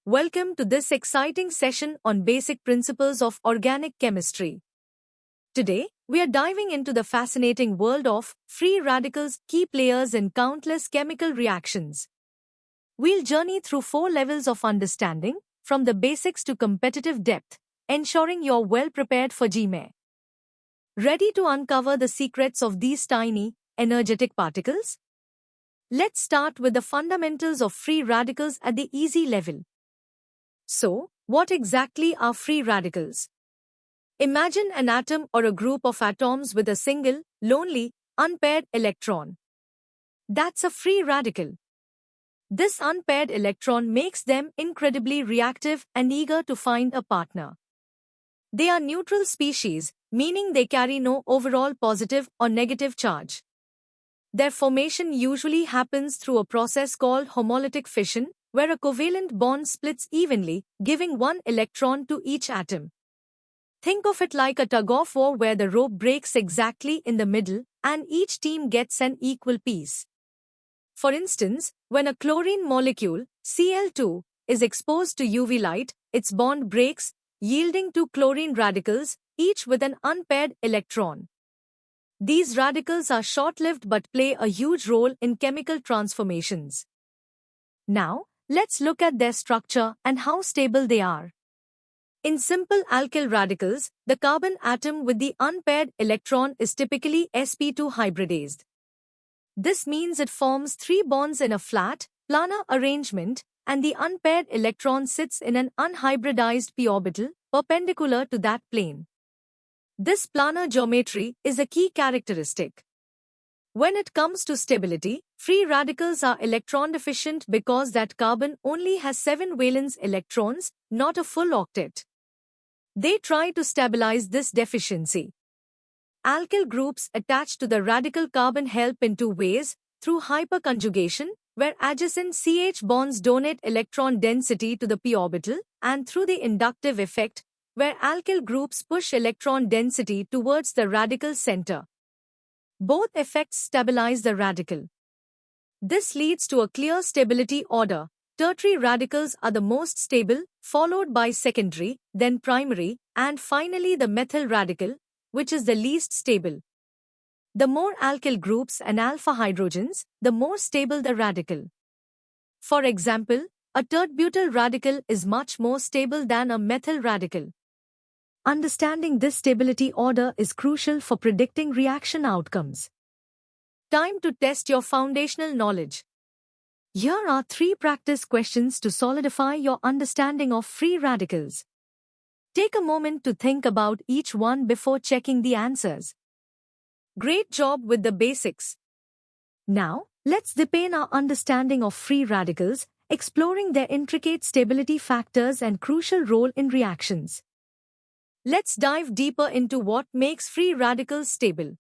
Welcome to this exciting session on basic principles of organic chemistry. Today, we are diving into the fascinating world of free radicals, key players in countless chemical reactions. We'll journey through 4 levels of understanding, from the basics to competitive depth, ensuring you're well prepared for GMA. Ready to uncover the secrets of these tiny, energetic particles? Let's start with the fundamentals of free radicals at the easy level. So, what exactly are free radicals? Imagine an atom or a group of atoms with a single, lonely, unpaired electron. That's a free radical. This unpaired electron makes them incredibly reactive and eager to find a partner. They are neutral species, meaning they carry no overall positive or negative charge. Their formation usually happens through a process called homolytic fission, where a covalent bond splits evenly, giving one electron to each atom. Think of it like a tug-of-war where the rope breaks exactly in the middle and each team gets an equal piece. For instance, when a chlorine molecule, Cl2, is exposed to UV light, its bond breaks, yielding two chlorine radicals, each with an unpaired electron. These radicals are short-lived but play a huge role in chemical transformations. Now, let's look at their structure and how stable they are. In simple alkyl radicals, the carbon atom with the unpaired electron is typically sp2 hybridized. This means it forms 3 bonds in a flat, planar arrangement, and the unpaired electron sits in an unhybridized p orbital, perpendicular to that plane. This planar geometry is a key characteristic. When it comes to stability, free radicals are electron deficient because that carbon only has 7 valence electrons, not a full octet. They try to stabilize this deficiency. Alkyl groups attached to the radical carbon help in 2 ways, through hyperconjugation, where adjacent CH bonds donate electron density to the p orbital, and through the inductive effect, where alkyl groups push electron density towards the radical center. Both effects stabilize the radical. This leads to a clear stability order. Tertiary radicals are the most stable, followed by secondary, then primary, and finally the methyl radical, which is the least stable. The more alkyl groups and alpha hydrogens, the more stable the radical. For example, a tert-butyl radical is much more stable than a methyl radical. Understanding this stability order is crucial for predicting reaction outcomes. Time to test your foundational knowledge. Here are 3 practice questions to solidify your understanding of free radicals. Take a moment to think about each one before checking the answers. Great job with the basics. Now, let's deepen our understanding of free radicals, exploring their intricate stability factors and crucial role in reactions. Let's dive deeper into what makes free radicals stable.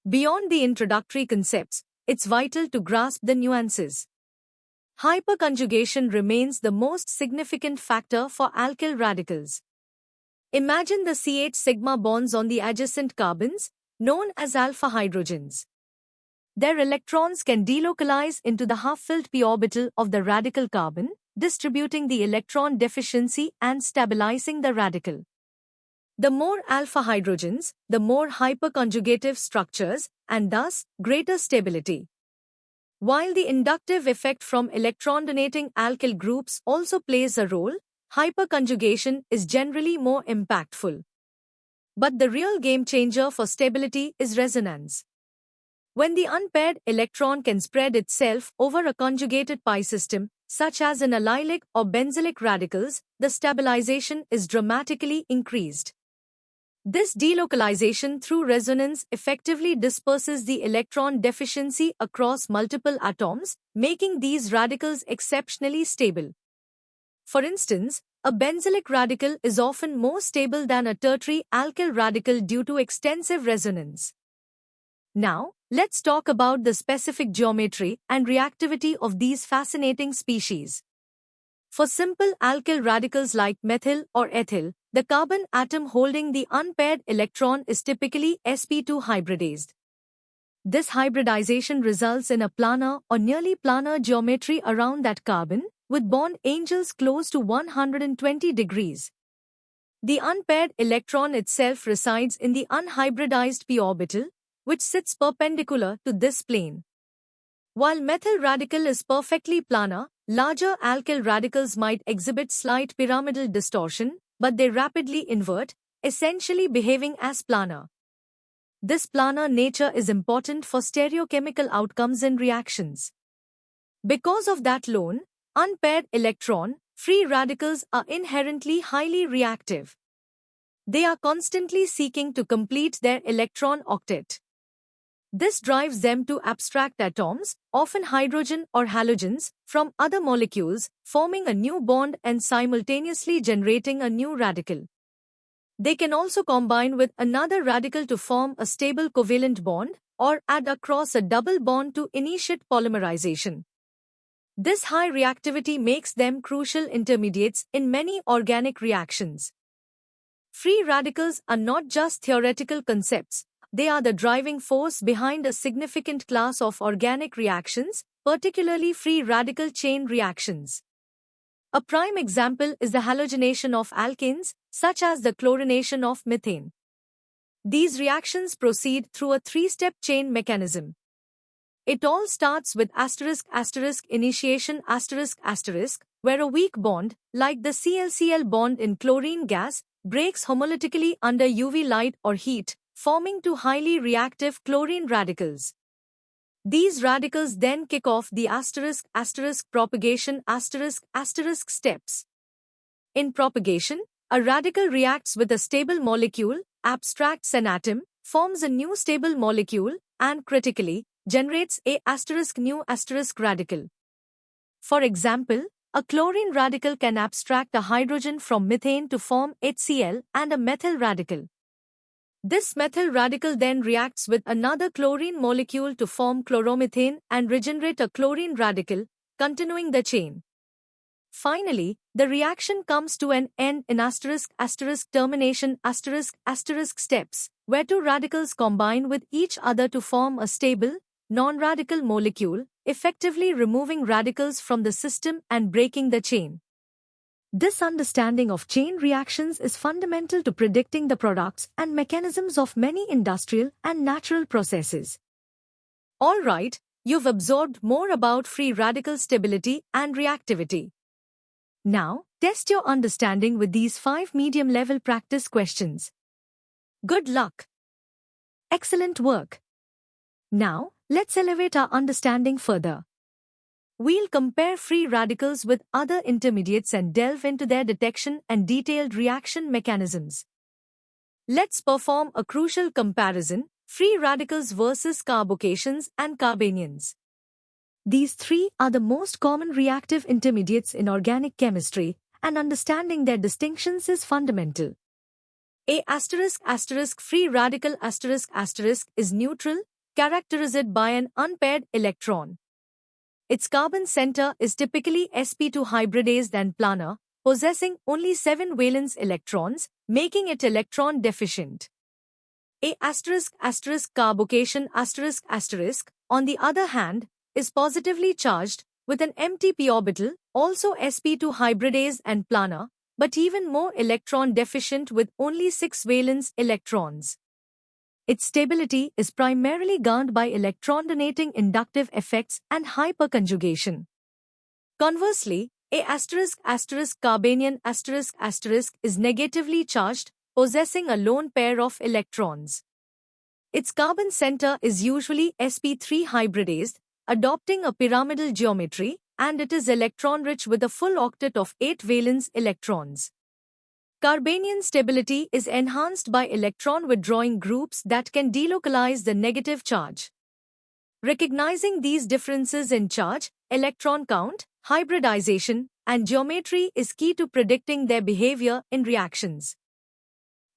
Beyond the introductory concepts, it's vital to grasp the nuances. Hyperconjugation remains the most significant factor for alkyl radicals. Imagine the CH sigma bonds on the adjacent carbons, known as alpha hydrogens. Their electrons can delocalize into the half-filled p orbital of the radical carbon, distributing the electron deficiency and stabilizing the radical. The more alpha hydrogens, the more hyperconjugative structures, and thus, greater stability. While the inductive effect from electron-donating alkyl groups also plays a role, hyperconjugation is generally more impactful. But the real game-changer for stability is resonance. When the unpaired electron can spread itself over a conjugated pi system, such as in allylic or benzylic radicals, the stabilization is dramatically increased. This delocalization through resonance effectively disperses the electron deficiency across multiple atoms, making these radicals exceptionally stable. For instance, a benzylic radical is often more stable than a tertiary alkyl radical due to extensive resonance. Now, let's talk about the specific geometry and reactivity of these fascinating species. For simple alkyl radicals like methyl or ethyl, the carbon atom holding the unpaired electron is typically sp2 hybridized. This hybridization results in a planar or nearly planar geometry around that carbon, with bond angles close to 120 degrees. The unpaired electron itself resides in the unhybridized p orbital, which sits perpendicular to this plane. While methyl radical is perfectly planar, larger alkyl radicals might exhibit slight pyramidal distortion, but they rapidly invert, essentially behaving as planar. This planar nature is important for stereochemical outcomes in reactions. Because of that lone, unpaired electron, free radicals are inherently highly reactive. They are constantly seeking to complete their electron octet. This drives them to abstract atoms, often hydrogen or halogens, from other molecules, forming a new bond and simultaneously generating a new radical. They can also combine with another radical to form a stable covalent bond, or add across a double bond to initiate polymerization. This high reactivity makes them crucial intermediates in many organic reactions. Free radicals are not just theoretical concepts, they are the driving force behind a significant class of organic reactions, particularly free radical chain reactions. A prime example is the halogenation of alkanes, such as the chlorination of methane. These reactions proceed through a three-step chain mechanism. It all starts with *** initiation ***, where a weak bond, like the ClCl bond in chlorine gas, breaks homolytically under UV light or heat, forming two highly reactive chlorine radicals. These radicals then kick off the *** propagation *** steps. In propagation, a radical reacts with a stable molecule, abstracts an atom, forms a new stable molecule, and critically, generates a **new radical. For example, a chlorine radical can abstract a hydrogen from methane to form HCl and a methyl radical. This methyl radical then reacts with another chlorine molecule to form chloromethane and regenerate a chlorine radical, continuing the chain. Finally, the reaction comes to an end in *** termination *** steps, where two radicals combine with each other to form a stable, non-radical molecule, effectively removing radicals from the system and breaking the chain. This understanding of chain reactions is fundamental to predicting the products and mechanisms of many industrial and natural processes. All right, you've absorbed more about free radical stability and reactivity. Now, test your understanding with these 5 medium-level practice questions. Good luck! Excellent work! Now, let's elevate our understanding further. We'll compare free radicals with other intermediates and delve into their detection and detailed reaction mechanisms. Let's perform a crucial comparison: free radicals versus carbocations and carbanions. These three are the most common reactive intermediates in organic chemistry, and understanding their distinctions is fundamental. A *** free radical *** is neutral, characterized by an unpaired electron. Its carbon center is typically sp2 hybridized and planar, possessing only 7 valence electrons, making it electron deficient. A *** carbocation ***, on the other hand, is positively charged, with an empty p orbital, also sp2 hybridized and planar, but even more electron deficient with only 6 valence electrons. Its stability is primarily governed by electron-donating inductive effects and hyperconjugation. Conversely, a *** carbanion *** is negatively charged, possessing a lone pair of electrons. Its carbon center is usually sp3 hybridized, adopting a pyramidal geometry, and it is electron-rich with a full octet of 8 valence electrons. Carbanion stability is enhanced by electron-withdrawing groups that can delocalize the negative charge. Recognizing these differences in charge, electron count, hybridization, and geometry is key to predicting their behavior in reactions.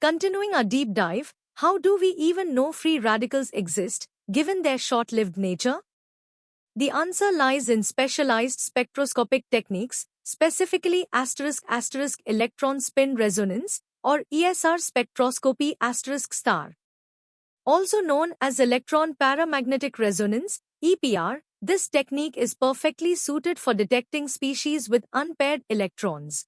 Continuing our deep dive, how do we even know free radicals exist, given their short-lived nature? The answer lies in specialized spectroscopic techniques, specifically ** electron spin resonance, or ESR spectroscopy ***. Also known as electron paramagnetic resonance, EPR, This technique is perfectly suited for detecting species with unpaired electrons.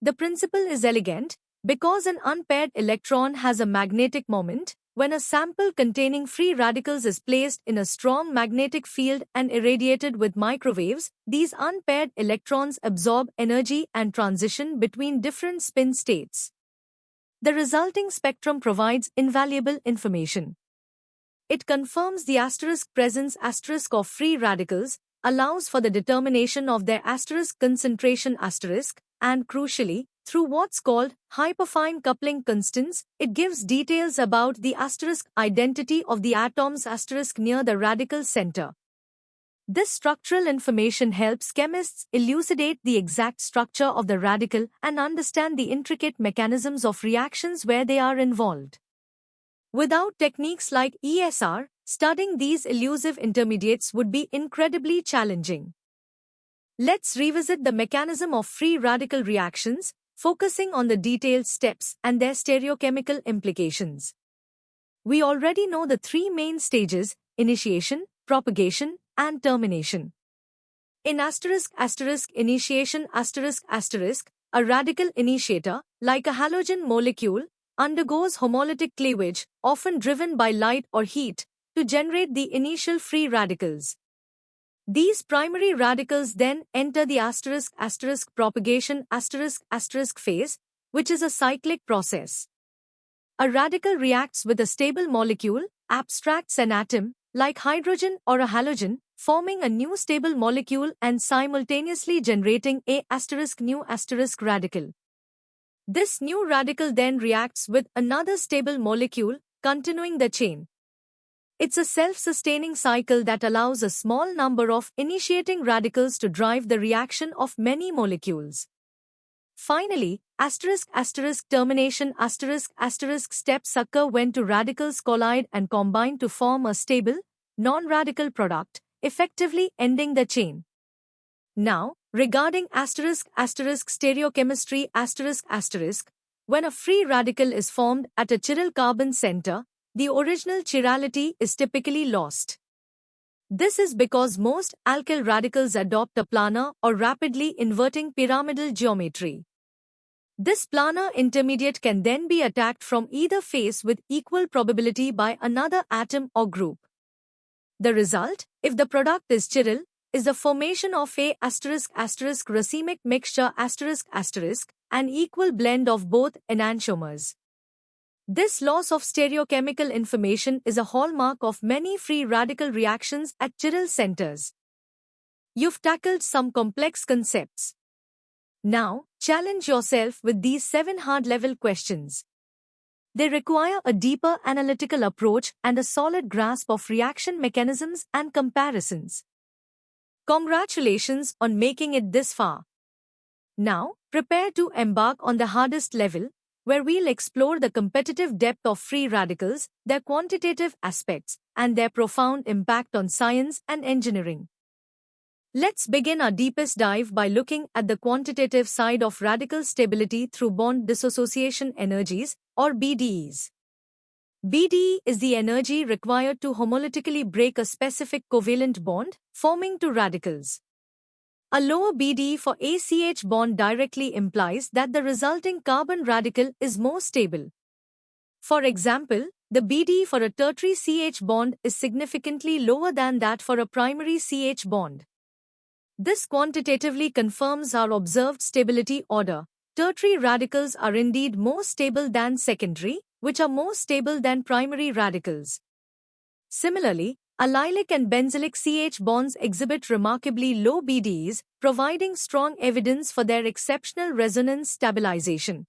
The principle is elegant because an unpaired electron has a magnetic moment. When a sample containing free radicals is placed in a strong magnetic field and irradiated with microwaves, these unpaired electrons absorb energy and transition between different spin states. The resulting spectrum provides invaluable information. It confirms the presence of free radicals, allows for the determination of their concentration and crucially, through what's called hyperfine coupling constants, it gives details about the identity of the atoms near the radical center. This structural information helps chemists elucidate the exact structure of the radical and understand the intricate mechanisms of reactions where they are involved. Without techniques like ESR, studying these elusive intermediates would be incredibly challenging. Let's revisit the mechanism of free radical reactions, focusing on the detailed steps and their stereochemical implications. We already know the three main stages: initiation, propagation, and termination. In initiation a radical initiator, like a halogen molecule, undergoes homolytic cleavage, often driven by light or heat, to generate the initial free radicals. These primary radicals then enter the propagation phase, which is a cyclic process. A radical reacts with a stable molecule, abstracts an atom, like hydrogen or a halogen, forming a new stable molecule and simultaneously generating a new radical. This new radical then reacts with another stable molecule, continuing the chain. It's a self-sustaining cycle that allows a small number of initiating radicals to drive the reaction of many molecules. Finally, termination steps occur when two radicals collide and combine to form a stable, non-radical product, effectively ending the chain. Now, regarding stereochemistry when a free radical is formed at a chiral carbon center, the original chirality is typically lost. This is because most alkyl radicals adopt a planar or rapidly inverting pyramidal geometry. This planar intermediate can then be attacked from either face with equal probability by another atom or group. The result, if the product is chiral, is the formation of a racemic mixture an equal blend of both enantiomers. This loss of stereochemical information is a hallmark of many free radical reactions at chiral centers. You've tackled some complex concepts. Now, challenge yourself with these 7 hard-level questions. They require a deeper analytical approach and a solid grasp of reaction mechanisms and comparisons. Congratulations on making it this far. Now, prepare to embark on the hardest level, where we'll explore the competitive depth of free radicals, their quantitative aspects, and their profound impact on science and engineering. Let's begin our deepest dive by looking at the quantitative side of radical stability through bond dissociation energies, or BDEs. BDE is the energy required to homolytically break a specific covalent bond, forming two radicals. A lower BDE for a CH bond directly implies that the resulting carbon radical is more stable. For example, the BDE for a tertiary CH bond is significantly lower than that for a primary CH bond. This quantitatively confirms our observed stability order. Tertiary radicals are indeed more stable than secondary, which are more stable than primary radicals. Similarly, allylic and benzylic CH bonds exhibit remarkably low BDEs, providing strong evidence for their exceptional resonance stabilization.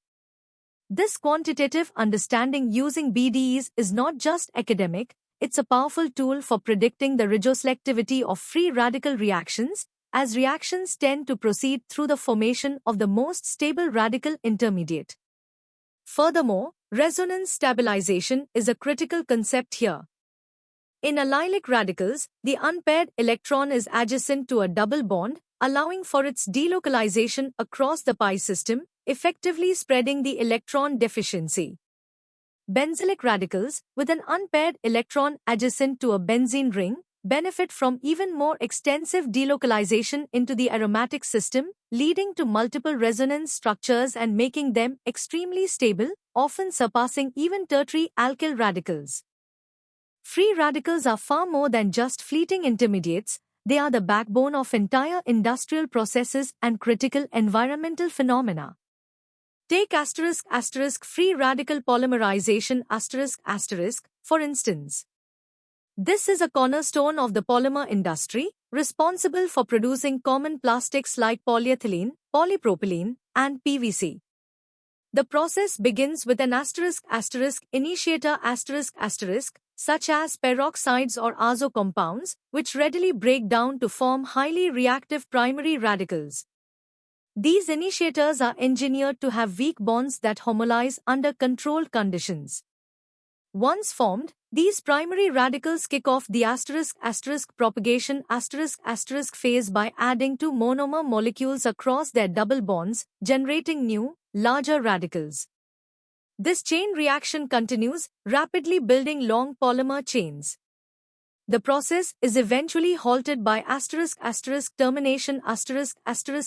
This quantitative understanding using BDEs is not just academic, it's a powerful tool for predicting the regioselectivity of free radical reactions, as reactions tend to proceed through the formation of the most stable radical intermediate. Furthermore, resonance stabilization is a critical concept here. In allylic radicals, the unpaired electron is adjacent to a double bond, allowing for its delocalization across the pi system, effectively spreading the electron deficiency. Benzylic radicals, with an unpaired electron adjacent to a benzene ring, benefit from even more extensive delocalization into the aromatic system, leading to multiple resonance structures and making them extremely stable, often surpassing even tertiary alkyl radicals. Free radicals are far more than just fleeting intermediates. They are the backbone of entire industrial processes and critical environmental phenomena. Take free radical polymerization for instance. This is a cornerstone of the polymer industry, responsible for producing common plastics like polyethylene, polypropylene, and PVC. The process begins with an initiator such as peroxides or azo compounds, which readily break down to form highly reactive primary radicals. These initiators are engineered to have weak bonds that homolize under controlled conditions. Once formed, these primary radicals kick off the propagation phase by adding two monomer molecules across their double bonds, generating new, larger radicals. This chain reaction continues, rapidly building long polymer chains. The process is eventually halted by termination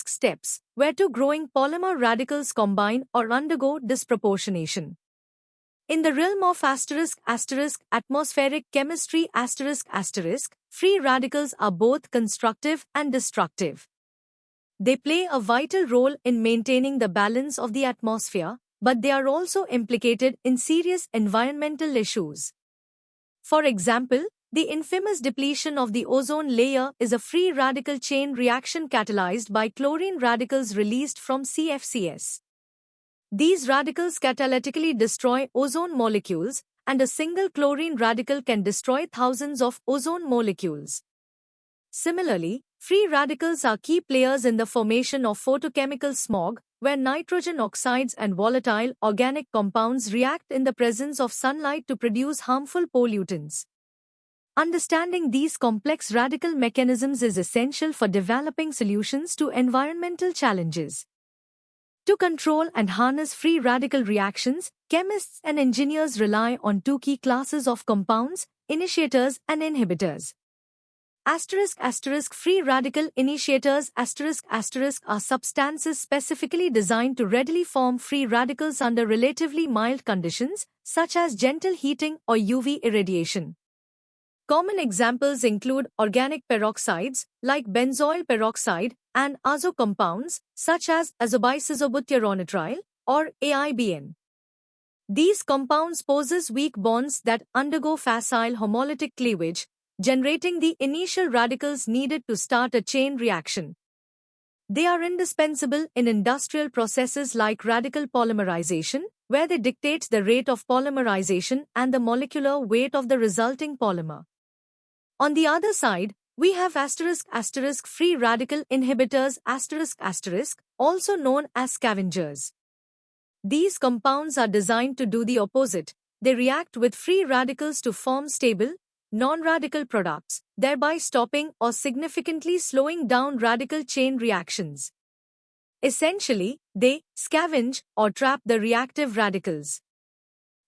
steps, where two growing polymer radicals combine or undergo disproportionation. In the realm of atmospheric chemistry free radicals are both constructive and destructive. They play a vital role in maintaining the balance of the atmosphere, but they are also implicated in serious environmental issues. For example, the infamous depletion of the ozone layer is a free radical chain reaction catalyzed by chlorine radicals released from CFCs. These radicals catalytically destroy ozone molecules, and a single chlorine radical can destroy thousands of ozone molecules. Similarly, free radicals are key players in the formation of photochemical smog, where nitrogen oxides and volatile organic compounds react in the presence of sunlight to produce harmful pollutants. Understanding these complex radical mechanisms is essential for developing solutions to environmental challenges. To control and harness free radical reactions, chemists and engineers rely on two key classes of compounds, initiators and inhibitors. Free radical initiators are substances specifically designed to readily form free radicals under relatively mild conditions, such as gentle heating or UV irradiation. Common examples include organic peroxides, like benzoyl peroxide, and azo compounds, such as azobisobutyronitrile, or AIBN. These compounds possess weak bonds that undergo facile homolytic cleavage, generating the initial radicals needed to start a chain reaction. They are indispensable in industrial processes like radical polymerization, where they dictate the rate of polymerization and the molecular weight of the resulting polymer. On the other side, we have free radical inhibitors also known as scavengers. These compounds are designed to do the opposite. They react with free radicals to form stable, non-radical products, thereby stopping or significantly slowing down radical chain reactions. Essentially, they scavenge or trap the reactive radicals.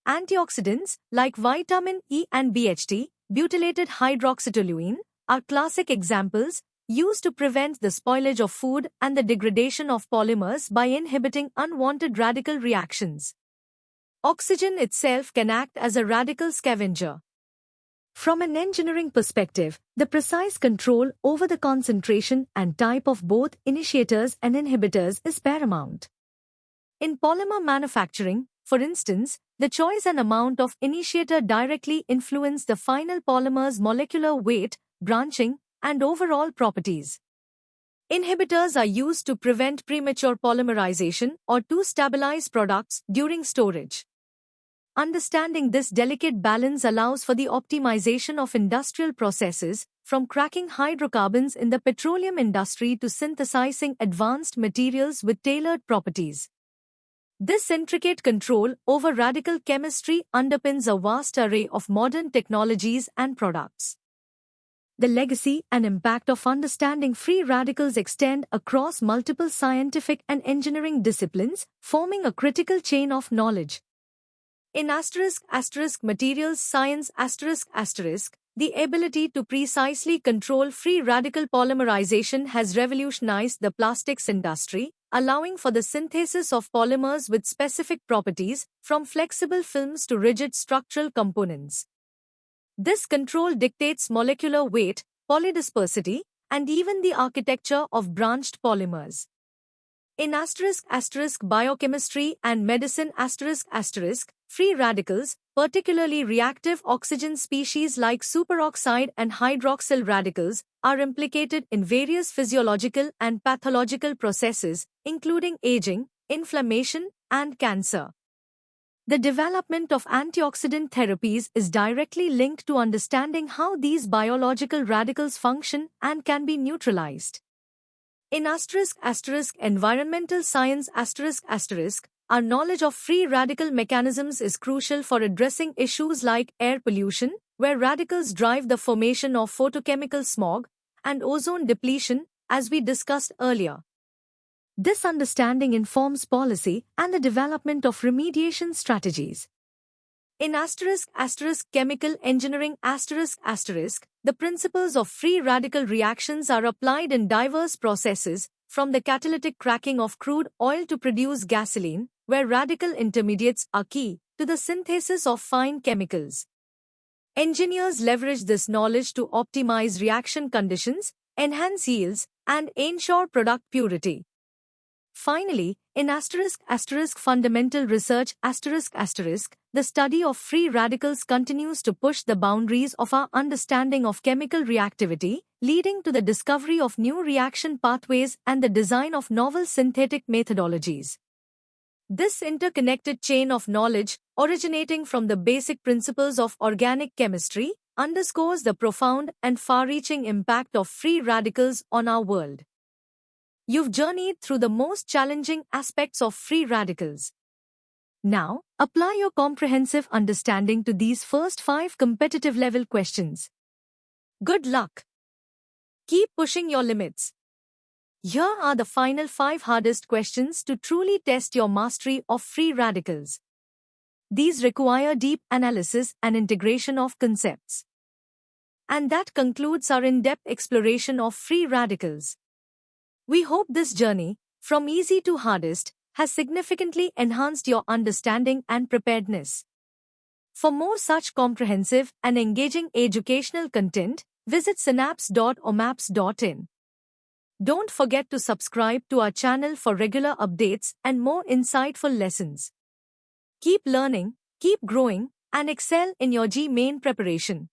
Antioxidants, like vitamin E and BHT, butylated hydroxytoluene, are classic examples, used to prevent the spoilage of food and the degradation of polymers by inhibiting unwanted radical reactions. Oxygen itself can act as a radical scavenger. From an engineering perspective, the precise control over the concentration and type of both initiators and inhibitors is paramount. In polymer manufacturing, for instance, the choice and amount of initiator directly influence the final polymer's molecular weight, branching, and overall properties. Inhibitors are used to prevent premature polymerization or to stabilize products during storage. Understanding this delicate balance allows for the optimization of industrial processes, from cracking hydrocarbons in the petroleum industry to synthesizing advanced materials with tailored properties. This intricate control over radical chemistry underpins a vast array of modern technologies and products. The legacy and impact of understanding free radicals extend across multiple scientific and engineering disciplines, forming a critical chain of knowledge. In materials science, The ability to precisely control free radical polymerization has revolutionized the plastics industry, allowing for the synthesis of polymers with specific properties, from flexible films to rigid structural components. This control dictates molecular weight, polydispersity, and even the architecture of branched polymers. In biochemistry and medicine free radicals, particularly reactive oxygen species like superoxide and hydroxyl radicals, are implicated in various physiological and pathological processes, including aging, inflammation, and cancer. The development of antioxidant therapies is directly linked to understanding how these biological radicals function and can be neutralized. In environmental science our knowledge of free radical mechanisms is crucial for addressing issues like air pollution, where radicals drive the formation of photochemical smog, and ozone depletion, as we discussed earlier. This understanding informs policy and the development of remediation strategies. In chemical engineering the principles of free radical reactions are applied in diverse processes, from the catalytic cracking of crude oil to produce gasoline, where radical intermediates are key, to the synthesis of fine chemicals. Engineers leverage this knowledge to optimize reaction conditions, enhance yields, and ensure product purity. Finally, in fundamental research the study of free radicals continues to push the boundaries of our understanding of chemical reactivity, leading to the discovery of new reaction pathways and the design of novel synthetic methodologies. This interconnected chain of knowledge, originating from the basic principles of organic chemistry, underscores the profound and far-reaching impact of free radicals on our world. You've journeyed through the most challenging aspects of free radicals. Now, apply your comprehensive understanding to these first 5 competitive-level questions. Good luck! Keep pushing your limits. Here are the final 5 hardest questions to truly test your mastery of free radicals. These require deep analysis and integration of concepts. And that concludes our in-depth exploration of free radicals. We hope this journey, from easy to hardest, has significantly enhanced your understanding and preparedness. For more such comprehensive and engaging educational content, visit synapse.omaps.in. Don't forget to subscribe to our channel for regular updates and more insightful lessons. Keep learning, keep growing, and excel in your G-Main preparation.